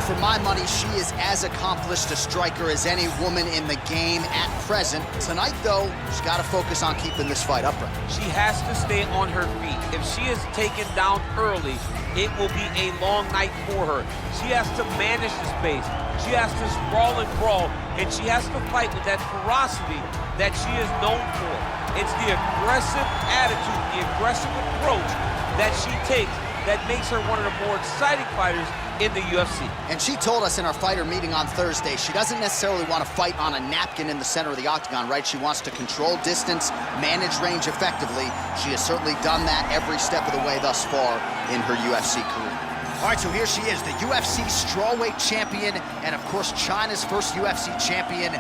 for my money, she is as accomplished a striker as any woman in the game at present. Tonight, though, she's got to focus on keeping this fight upright. She has to stay on her feet. If she is taken down early, it will be a long night for her. She has to manage the space. She has to sprawl and brawl, and she has to fight with that ferocity that she is known for. It's the aggressive attitude, the aggressive approach that she takes that makes her one of the more exciting fighters in the UFC. And she told us in our fighter meeting on Thursday, she doesn't necessarily want to fight on a napkin in the center of the octagon, right? She wants to control distance, manage range effectively. She has certainly done that every step of the way thus far in her UFC career. All right, so here she is, the UFC strawweight champion, and of course, China's first UFC champion,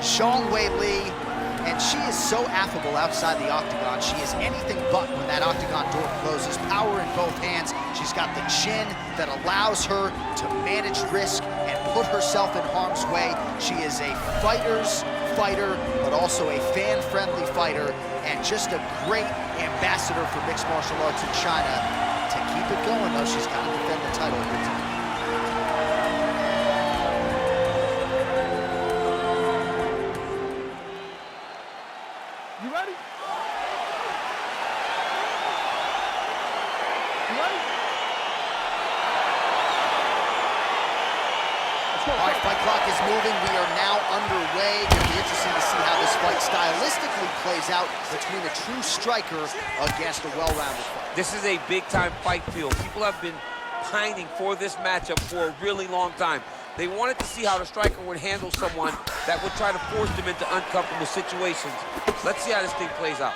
Zhang Weili. And she is so affable outside the octagon. She is anything but when that octagon door closes. Power in both hands. She's got the chin that allows her to manage risk and put herself in harm's way. She is a fighter's fighter, but also a fan-friendly fighter, and just a great ambassador for mixed martial arts in China. To keep it going, though, she's got to defend the title every time. You ready? You ready? All right, fight clock is moving. We are now underway. It'll be interesting to see how this fight stylistically plays out between a true striker against a well-rounded fighter. This is a big-time fight field. People have been pining for this matchup for a really long time. They wanted to see how the striker would handle someone that would try to force them into uncomfortable situations. Let's see how this thing plays out.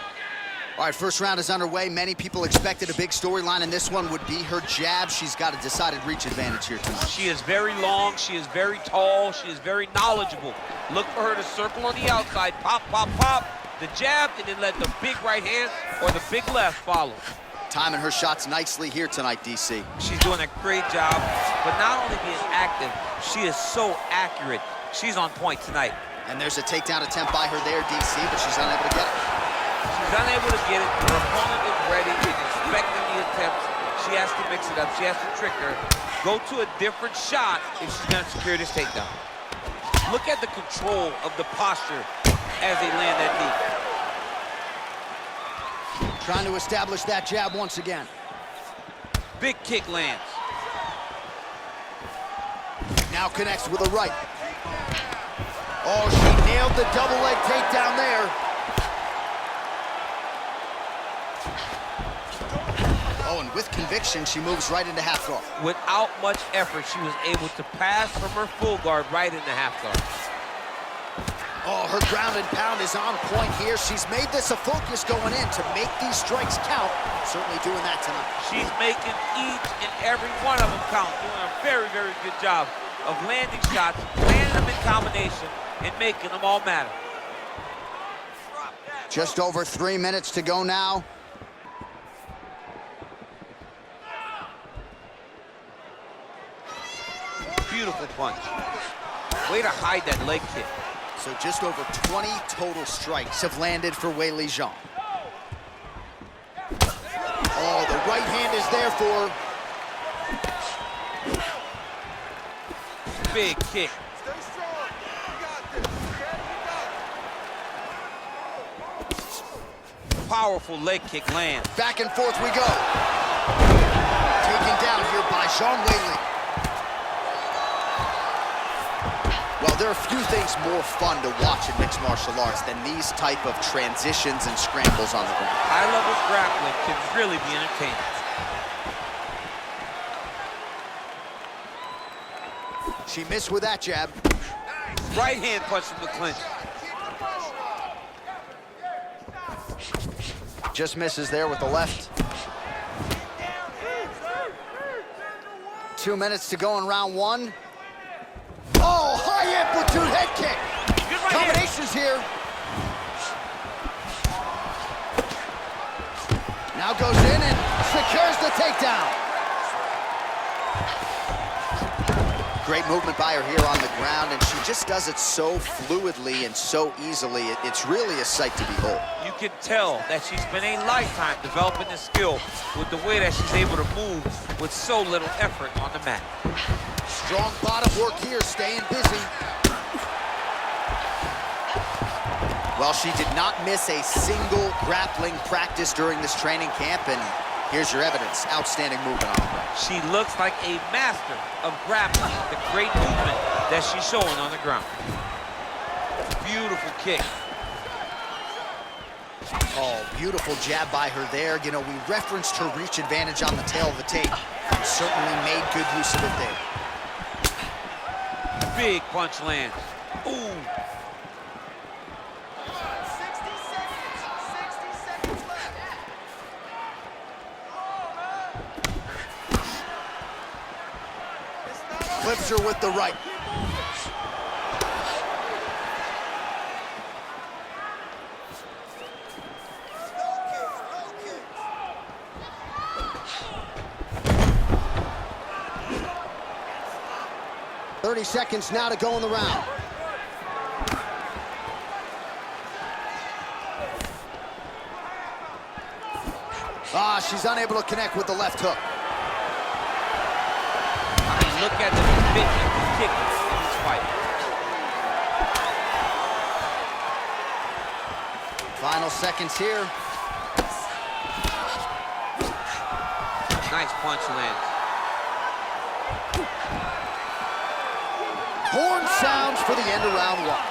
All right, first round is underway. Many people expected a big storyline, and this one would be her jab. She's got a decided reach advantage here tonight. She is very long, she is very tall, she is very knowledgeable. Look for her to circle on the outside, pop, pop, pop, the jab, and then let the big right hand or the big left follow. Timing her shots nicely here tonight, DC. She's doing a great job, but not only being active, she is so accurate. She's on point tonight. And there's a takedown attempt by her there, DC, but she's unable to get it. She's unable to get it. Her opponent is ready, expecting the attempts. She has to mix it up. She has to trick her. Go to a different shot if she's going to secure this takedown. Look at the control of the posture as they land that knee. Trying to establish that jab once again. Big kick lands. Now connects with a right. Oh, she nailed the double leg takedown there. Oh, and with conviction, she moves right into half guard. Without much effort, she was able to pass from her full guard right into half guard. Oh, her ground and pound is on point here. She's made this a focus going in to make these strikes count. Certainly doing that tonight. She's making each and every one of them count, doing a very, very good job of landing shots, landing them in combination, and making them all matter. Just over 3 minutes to go now. Beautiful punch. Way to hide that leg kick. So just over 20 total strikes have landed for Weili Zhang. Oh, the right hand is there for her. Big kick. Powerful leg kick lands. Back and forth we go. Taken down here by Zhang Weili. Well, there are a few things more fun to watch in mixed martial arts than these type of transitions and scrambles on the ground. High-level grappling can really be entertaining. She missed with that jab. Right hand punch from the clinch. Just misses there with the left. 2 minutes to go in round one. Oh, high amplitude head kick. Good right Combinations here. Now goes in and secures the takedown. Great movement by her here on the ground, and she just does it so fluidly and so easily. It's really a sight to behold. You can tell that she's been a lifetime developing this skill with the way that she's able to move with so little effort on the mat. Strong bottom work here, staying busy. Well, she did not miss a single grappling practice during this training camp, and here's your evidence. Outstanding movement on the ground. She looks like a master of grappling, the great movement that she's showing on the ground. Beautiful kick. Oh, beautiful jab by her there. You know, we referenced her reach advantage on the tail of the tape. Certainly made good use of it there. Big punch lands. Ooh. 60 seconds left. Clips her with the right. .30 seconds now to go in the round. She's unable to connect with the left hook. I mean, look at the commitment to kicking in this fight. Final seconds here. Nice punch lands. Horn sounds for the end of round one.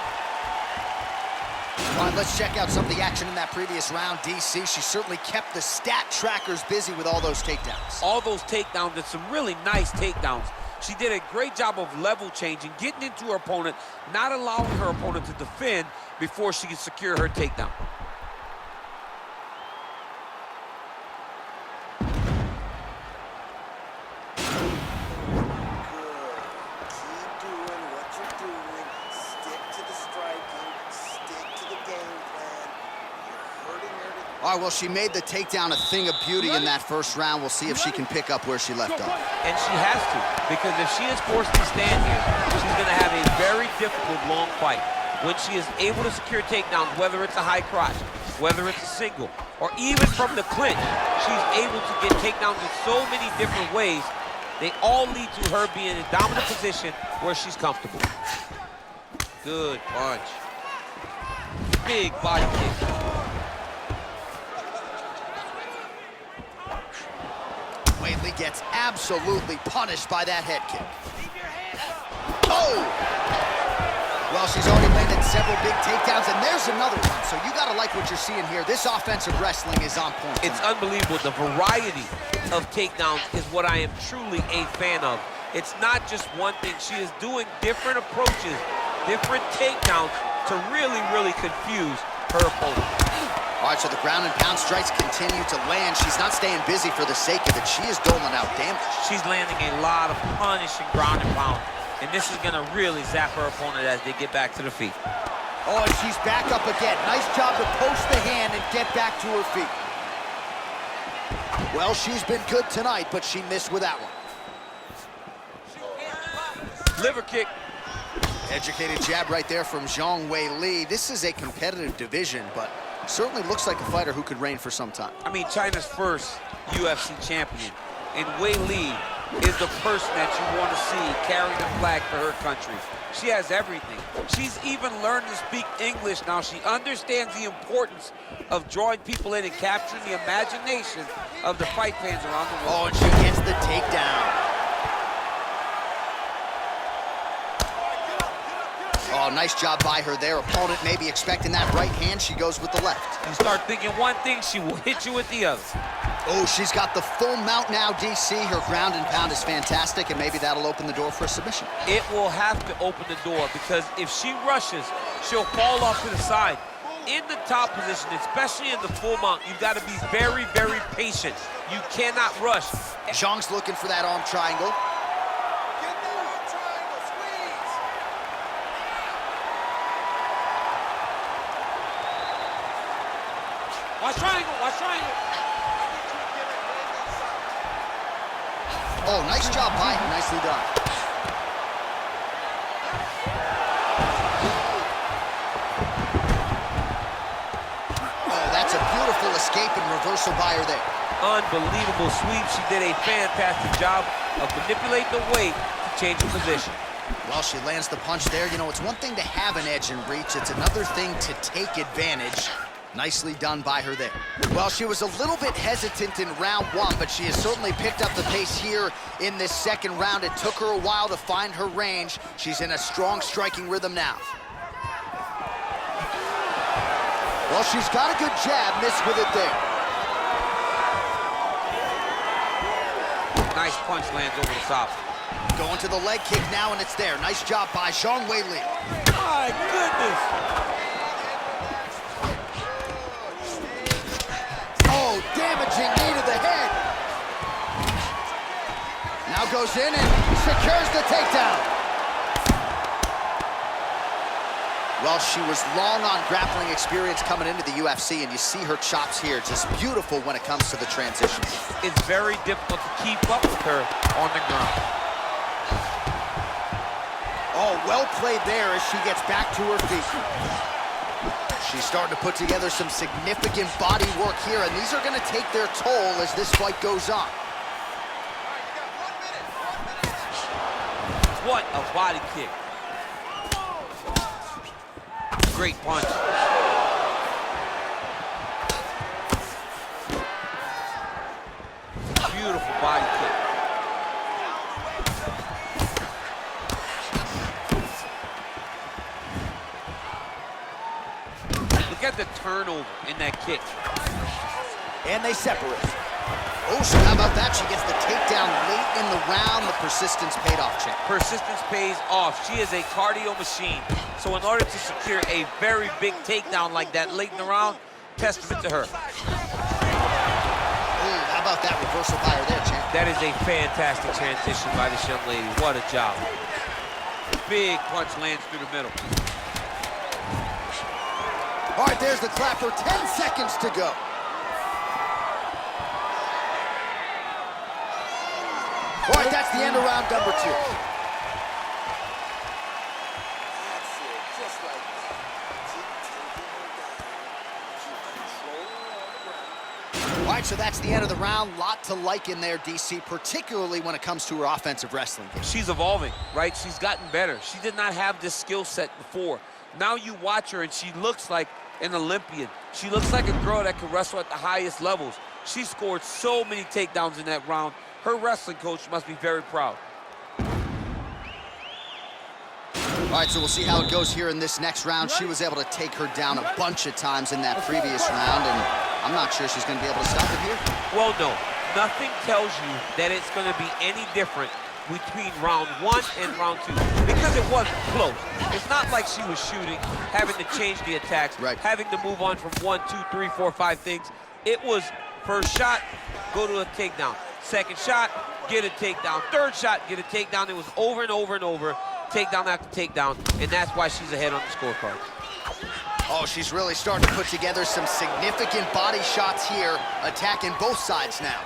All right, let's check out some of the action in that previous round. DC, she certainly kept the stat trackers busy with all those takedowns. All those takedowns, and some really nice takedowns. She did a great job of level changing, getting into her opponent, not allowing her opponent to defend before she could secure her takedown. All right, well, she made the takedown a thing of beauty in that first round. We'll see if she can pick up where she left off. And she has to, because if she is forced to stand here, she's going to have a very difficult long fight. When she is able to secure takedowns, whether it's a high crotch, whether it's a single, or even from the clinch, she's able to get takedowns in so many different ways. They all lead to her being in a dominant position where she's comfortable. Good punch. Big body kick. Lee gets absolutely punished by that head kick. Oh! Well, she's already landed several big takedowns, and there's another one. So you gotta like what you're seeing here. This offensive wrestling is on point. It's unbelievable. The variety of takedowns is what I am truly a fan of. It's not just one thing. She is doing different approaches, different takedowns to really, really confuse her opponent. All right, so the ground and pound strikes continue to land. She's not staying busy for the sake of it. She is doling out damage. She's landing a lot of punishing ground and pound. And this is going to really zap her opponent as they get back to the feet. Oh, and she's back up again. Nice job to post the hand and get back to her feet. Well, she's been good tonight, but she missed with that one. Liver kick. Educated jab right there from Zhang Weili. This is a competitive division, but certainly looks like a fighter who could reign for some time. I mean, China's first UFC champion. And Weili is the person that you want to see carrying the flag for her country. She has everything. She's even learned to speak English now. She understands the importance of drawing people in and capturing the imagination of the fight fans around the world. Oh, and she gets the takedown. Oh, nice job by her there. Opponent maybe expecting that right hand. She goes with the left. You start thinking one thing, she will hit you with the other. Oh, she's got the full mount now, DC. Her ground and pound is fantastic, and maybe that'll open the door for a submission. It will have to open the door, because if she rushes, she'll fall off to the side. In the top position, especially in the full mount, you've got to be very, very patient. You cannot rush. Zhang's looking for that arm triangle. Watch triangle, watch triangle. Oh, nice job by him, nicely done. Oh, that's a beautiful escape and reversal by her there. Unbelievable sweep. She did a fantastic job of manipulating the weight to Change of position. Well, she lands the punch there. You know, it's one thing to have an edge in reach. It's another thing to take advantage. Nicely done by her there. Well, she was a little bit hesitant in round one, but she has certainly picked up the pace here in this second round. It took her a while to find her range. She's in a strong striking rhythm now. Well, she's got a good jab, missed with it there. Nice punch lands over the top. Going to the leg kick now, and it's there. Nice job by Zhang Weili. My goodness! Oh, damaging knee to the head. Now goes in and secures the takedown. Well, she was long on grappling experience coming into the UFC, and you see her chops here, just beautiful when it comes to the transition. It's very difficult to keep up with her on the ground. Oh, well played there as she gets back to her feet. She's starting to put together some significant body work here, and these are going to take their toll as this fight goes on. What a body kick. Great punch. Beautiful body kick. Look at the turnover in that kick. And they separate. Oh, so how about that? She gets the takedown late in the round. The persistence paid off, champ. Persistence pays off. She is a cardio machine. So in order to secure a very big takedown like that late in the round, testament to her. Ooh, how about that reversal by her there, champ? That is a fantastic transition by this young lady. What a job. Big punch lands through the middle. All right, there's the clapper. 10 seconds to go. All right, that's the end of round number 2. All right, so that's the end of the round. Lot to like in there, DC, particularly when it comes to her offensive wrestling game. She's evolving, right? She's gotten better. She did not have this skill set before. Now you watch her and she looks like an Olympian. She looks like a girl that can wrestle at the highest levels. She scored so many takedowns in that round. Her wrestling coach must be very proud. All right, so we'll see how it goes here in this next round. She was able to take her down a bunch of times in that previous round, and I'm not sure she's going to be able to stop it here. Well, no. Nothing tells you that it's going to be any different between round 1 and round 2, because it wasn't close. It's not like she was shooting, having to change the attacks, right, having to move on from 1, 2, 3, 4, 5 things. It was first shot, go to a takedown. Second shot, get a takedown. Third shot, get a takedown. It was over and over and over, takedown after takedown, and that's why she's ahead on the scorecard. Oh, she's really starting to put together some significant body shots here, attacking both sides now.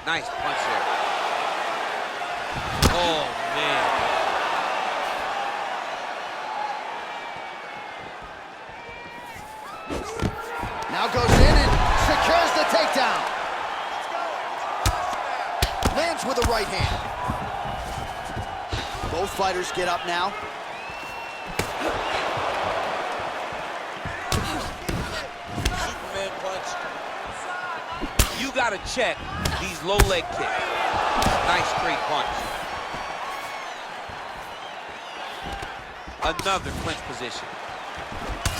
Nice punch there. Oh, man. Now goes in and secures the takedown. Lands with the right hand. Both fighters get up now. Superman punch. You gotta check these low leg kicks. Nice straight punch. Another clinch position.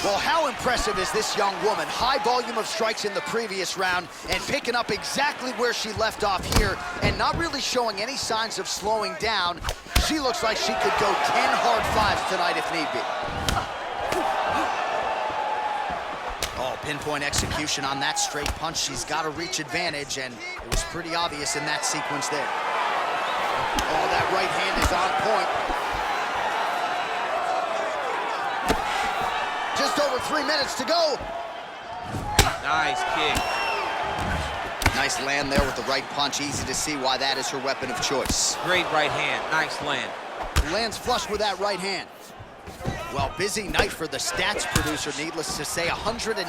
Well, how impressive is this young woman? High volume of strikes in the previous round and picking up exactly where she left off here and not really showing any signs of slowing down. She looks like she could go 10 hard fives tonight if need be. Oh, pinpoint execution on that straight punch. She's got a reach advantage, and it was pretty obvious in that sequence there. Oh, that right hand is on point. Just over 3 minutes to go. Nice kick. Nice land there with the right punch. Easy to see why that is her weapon of choice. Great right hand. Nice land. Lands flush with that right hand. Well, busy night for the stats producer, needless to say. 119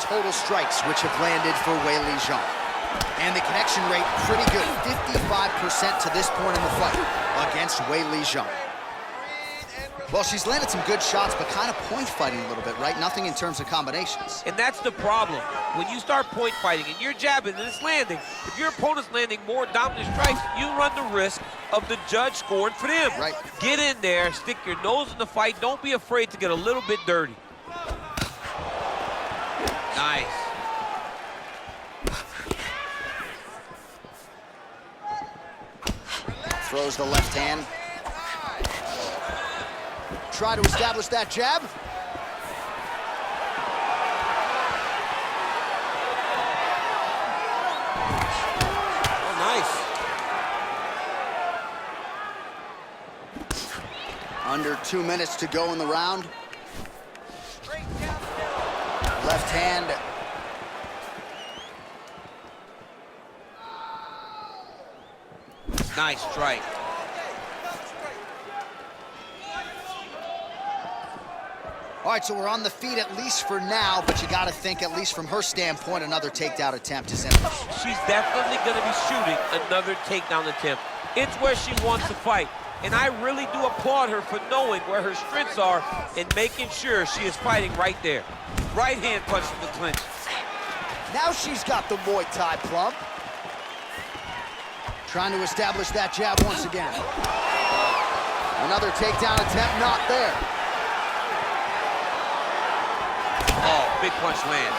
total strikes, which have landed for Weili Zhang. And the connection rate pretty good, 55% to this point in the fight against Weili Zhang. Well, she's landed some good shots, but kind of point fighting a little bit, right? Nothing in terms of combinations. And that's the problem. When you start point fighting and you're jabbing and it's landing, if your opponent's landing more dominant strikes, you run the risk of the judge scoring for them. Right. Get in there, stick your nose in the fight. Don't be afraid to get a little bit dirty. Nice. Throws the left hand. Try to establish that jab. Oh, nice. Under 2 minutes to go in the round. Left hand. Nice strike. All right, so we're on the feet at least for now, but you got to think, at least from her standpoint, another takedown attempt is imminent. She's definitely going to be shooting another takedown attempt. It's where she wants to fight. And I really do applaud her for knowing where her strengths are and making sure she is fighting right there. Right hand punch from the clinch. Now she's got the Muay Thai plump. Trying to establish that jab once again. Another takedown attempt, not there. Oh, big punch land.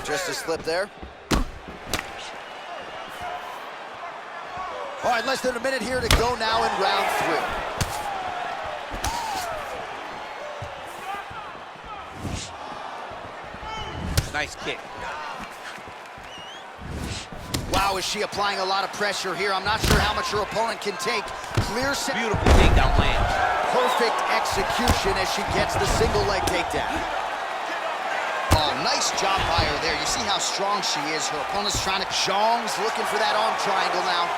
Just a slip there. All right, less than a minute here to go now in round 3. Nice kick. Wow, is she applying a lot of pressure here? I'm not sure how much her opponent can take. Clear set. Beautiful takedown land. Perfect execution as she gets the single leg takedown. Oh, nice job by her there. You see how strong she is. Her opponent's trying to... Zhang's looking for that arm triangle now.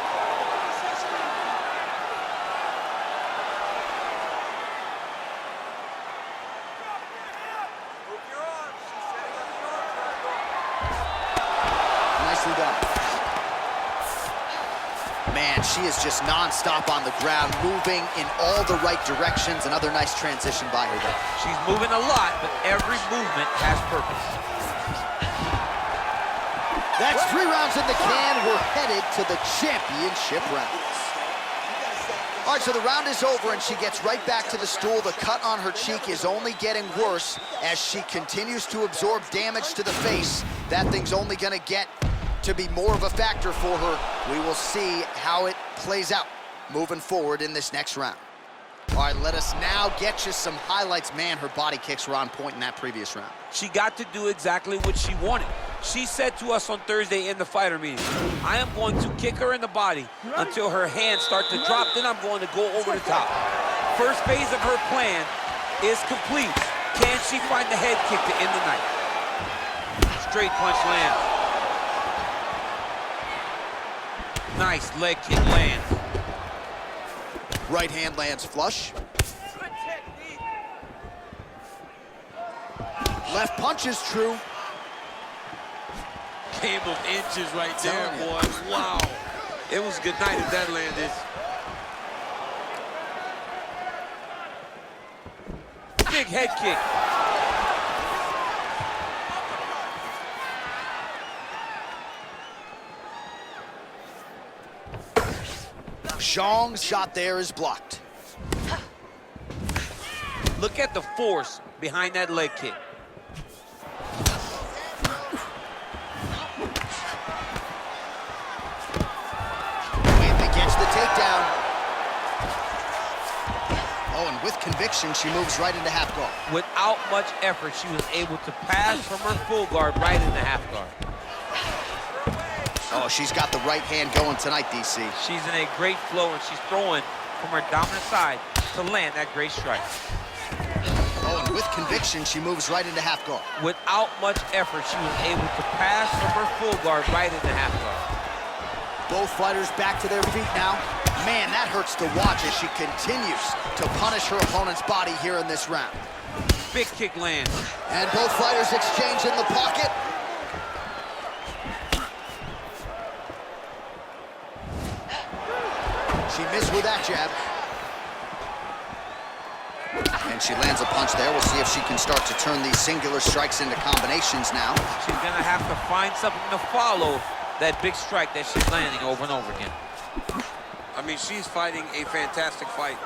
Nicely done. Man, she is just non-stop on the ground, moving in all the right directions. Another nice transition by her there. She's moving a lot, but every movement has purpose. That's 3 rounds in the can. We're headed to the championship rounds. All right, so the round is over, and she gets right back to the stool. The cut on her cheek is only getting worse as she continues to absorb damage to the face. That thing's only going to get to be more of a factor for her. We will see how it plays out moving forward in this next round. All right, let us now get you some highlights. Man, her body kicks were on point in that previous round. She got to do exactly what she wanted. She said to us on Thursday in the fighter meeting, I am going to kick her in the body until her hands start to drop, then I'm going to go over the top. First phase of her plan is complete. Can she find the head kick to end the night? Straight punch lands. Nice leg kick lands. Right hand lands flush. Left punch is true. Game of inches right there, boys. Wow. It was a good night if that landed. Big head kick. Zhang's shot there is blocked. Look at the force behind that leg kick. Weili gets the takedown. Oh, and with conviction, she moves right into half guard. Without much effort, she was able to pass from her full guard right into half guard. Oh, she's got the right hand going tonight, DC. She's in a great flow, and she's throwing from her dominant side to land that great strike. Oh, and with conviction, she moves right into half guard. Without much effort, she was able to pass from her full guard right into half guard. Both fighters back to their feet now. Man, that hurts to watch as she continues to punish her opponent's body here in this round. Big kick lands. And both fighters exchange in the pocket. She missed with that jab. And she lands a punch there. We'll see if she can start to turn these singular strikes into combinations now. She's gonna have to find something to follow that big strike that she's landing over and over again. I mean, she's fighting a fantastic fight.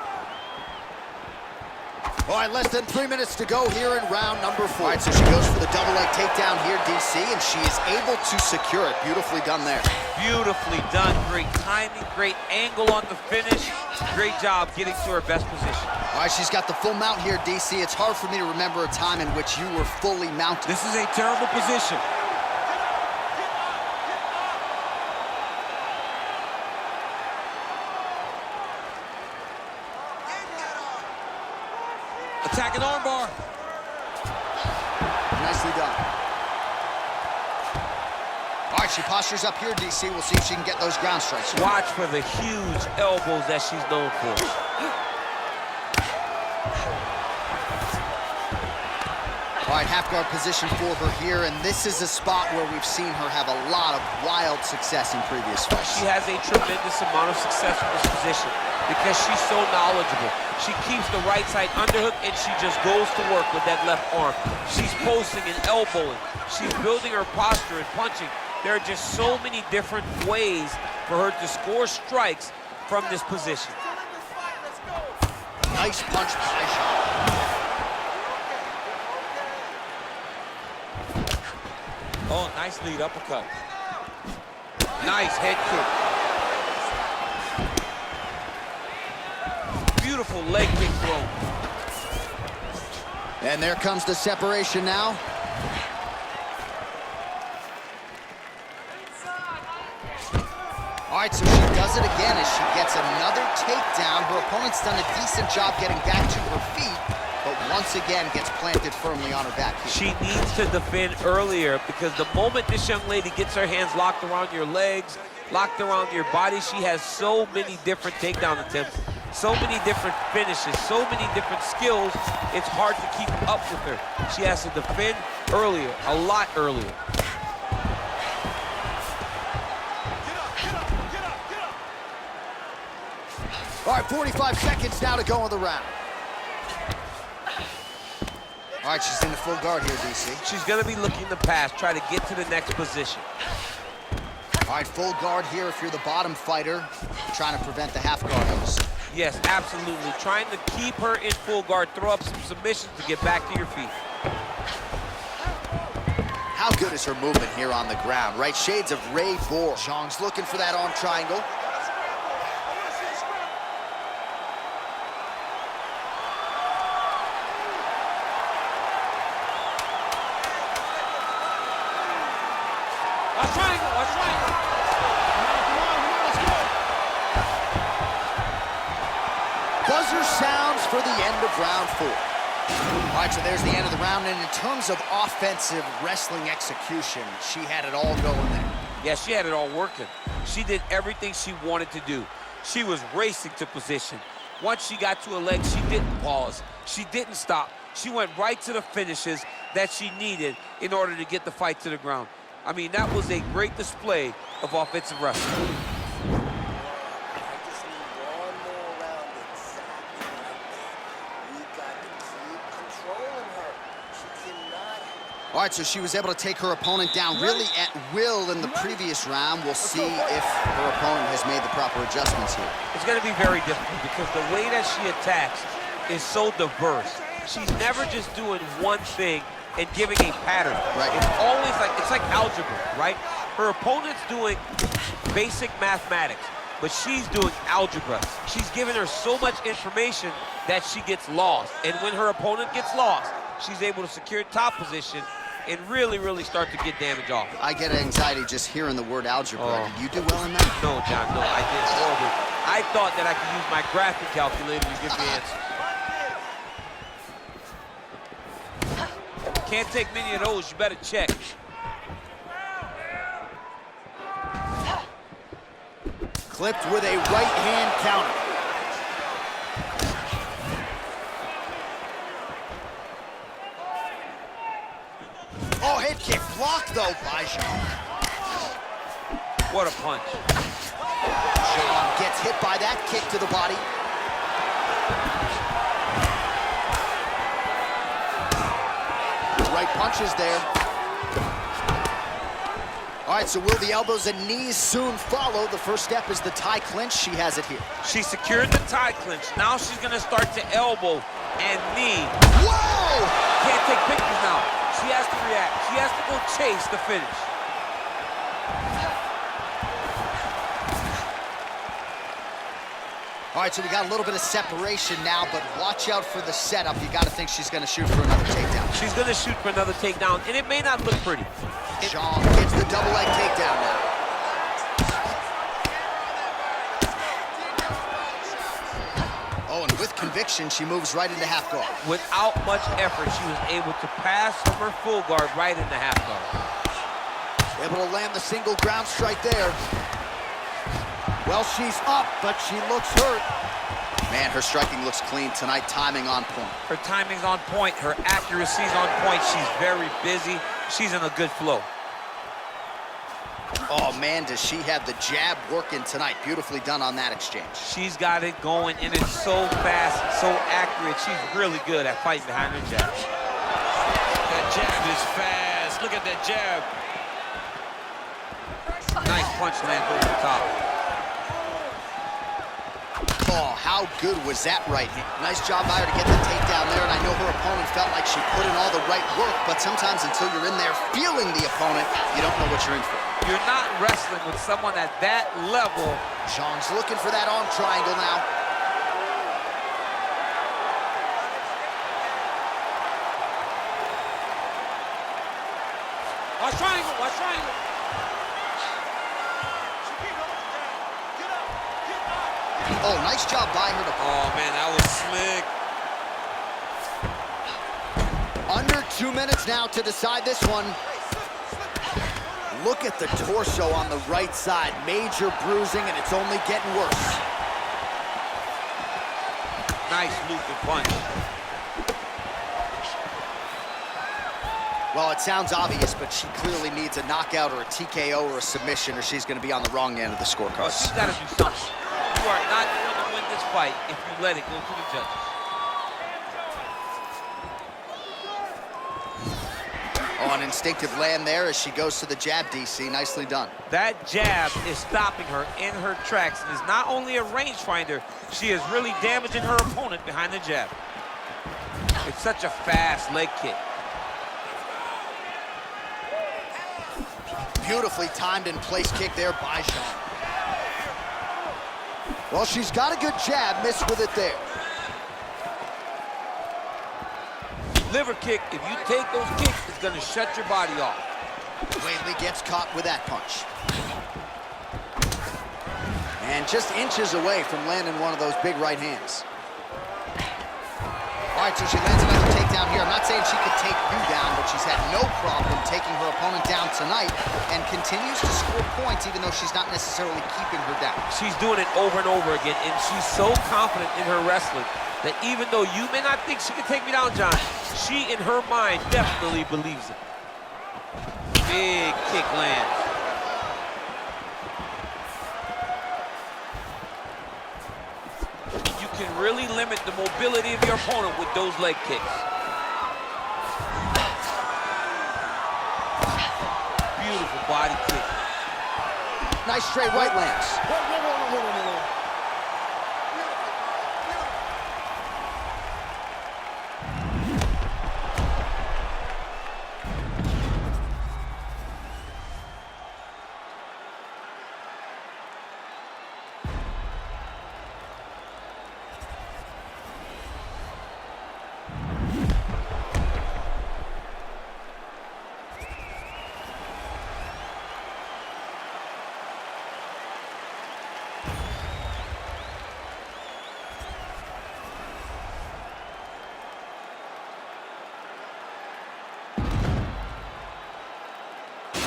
All right, less than 3 minutes to go here in round number 4. All right, so she goes for the double leg takedown here, DC, and she is able to secure it. Beautifully done there. Beautifully done. Great timing, great angle on the finish. Great job getting to her best position. All right, she's got the full mount here, DC. It's hard for me to remember a time in which you were fully mounted. This is a terrible position. Attacking armbar. Nicely done. All right, she postures up here, DC. We'll see if she can get those ground strikes. Watch for the huge elbows that she's known for. All right, half guard position for her here, and this is a spot where we've seen her have a lot of wild success in previous fights. She has a tremendous amount of success in this position because she's so knowledgeable. She keeps the right side underhook, and she just goes to work with that left arm. She's posting and elbowing. She's building her posture and punching. There are just so many different ways for her to score strikes from this position. Nice punch by shot. Oh, nice lead uppercut. Nice head kick. Beautiful leg kick throw. And there comes the separation now. All right, so she does it again as she gets another takedown. Her opponent's done a decent job getting back to her feet, but once again gets planted firmly on her back here. She needs to defend earlier because the moment this young lady gets her hands locked around your legs, locked around your body, she has so many different takedown attempts, so many different finishes, so many different skills, it's hard to keep up with her. She has to defend earlier, a lot earlier. All right, 45 seconds now to go in the round. All right, she's in the full guard here, DC. She's gonna be looking to pass, try to get to the next position. All right, full guard here if you're the bottom fighter, trying to prevent the half guard moves. Yes, absolutely. Trying to keep her in full guard, throw up some submissions to get back to your feet. How good is her movement here on the ground, right? Shades of Ray Borg. Zhang's looking for that arm triangle. Buzzer sounds for the end of round 4. All right, so there's the end of the round, and in terms of offensive wrestling execution, she had it all going there. Yeah, she had it all working. She did everything she wanted to do. She was racing to position. Once she got to her leg, she didn't pause. She didn't stop. She went right to the finishes that she needed in order to get the fight to the ground. I mean, that was a great display of offensive wrestling. All right, so she was able to take her opponent down really at will in the previous round. We'll see if her opponent has made the proper adjustments here. It's going to be very difficult because the way that she attacks is so diverse. She's never just doing one thing and giving a pattern. Right. It's always like, it's like algebra, right? Her opponent's doing basic mathematics, but she's doing algebra. She's giving her so much information that she gets lost. And when her opponent gets lost, she's able to secure top position and really, really start to get damage off. I get anxiety just hearing the word algebra. Did you do well in that? No, John, no, I did horrible. I thought that I could use my graphic calculator to give the answer. Can't take many of those, you better check. Clipped with a right hand counter. Oh, head kick blocked though by Jean. What a punch. Jean gets hit by that kick to the body. Right punches there. All right, so will the elbows and knees soon follow? The first step is the tie clinch. She has it here. She secured the tie clinch. Now she's gonna start to elbow and knee. Whoa! Can't take pictures now. She has to react. She has to go chase the finish. All right, so we got a little bit of separation now, but watch out for the setup. You got to think she's going to shoot for another takedown. She's going to shoot for another takedown, and it may not look pretty. Jean gets the double leg takedown now. Oh, and with conviction, she moves right into half guard. Without much effort, she was able to pass from her full guard right into half guard. Able to land the single ground strike there. Well, she's up, but she looks hurt. Man, her striking looks clean tonight, timing on point. Her timing's on point, her accuracy's on point. She's very busy. She's in a good flow. Oh, man, does she have the jab working tonight. Beautifully done on that exchange. She's got it going, and it's so fast, so accurate. She's really good at fighting behind her jab. That jab is fast. Look at that jab. Nice punch lands over the top. Oh, how good was that right hand? Nice job by her to get the takedown there, and I know her opponent felt like she put in all the right work, but sometimes until you're in there feeling the opponent, you don't know what you're in for. You're not wrestling with someone at that level. Jean's looking for that arm triangle now. Watch triangle, watch triangle. Oh, nice job by her to... Oh, man, that was slick. Under 2 minutes now to decide this one. Look at the torso on the right side. Major bruising, and it's only getting worse. Nice looping punch. Well, it sounds obvious, but she clearly needs a knockout or a TKO or a submission, or she's going to be on the wrong end of the scorecard. Well, she's got to do something. You are not going to win this fight if you let it go to the judges. Oh, an instinctive land there as she goes to the jab, DC. Nicely done. That jab is stopping her in her tracks and is not only a rangefinder, she is really damaging her opponent behind the jab. It's such a fast leg kick. Beautifully timed and placed kick there by Jean. Well, she's got a good jab, missed with it there. Liver kick, if you take those kicks, it's going to shut your body off. Weili gets caught with that punch. And just inches away from landing one of those big right hands. All right, so she lands another takedown here. I'm not saying she could take you down, but she's had no problem taking her opponent down tonight and continues to score points even though she's not necessarily keeping her down. She's doing it over and over again, and she's so confident in her wrestling that even though you may not think she can take me down, John, she, in her mind, definitely believes it. Big kick lands. You can really limit the mobility of your opponent with those leg kicks. Beautiful body kick. Nice straight right lands.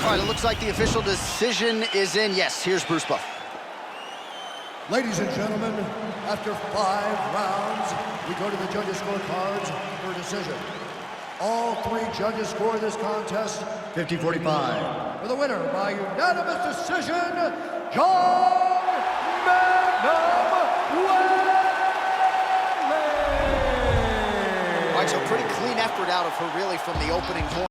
All right, it looks like the official decision is in. Yes, here's Bruce Buffer. Ladies and gentlemen, after 5 rounds, we go to the judges' scorecards for a decision. All 3 judges score this contest 50-45. For the winner by unanimous decision, John Magnum Wesley! All right, so pretty clean effort out of her, really, from the opening corner.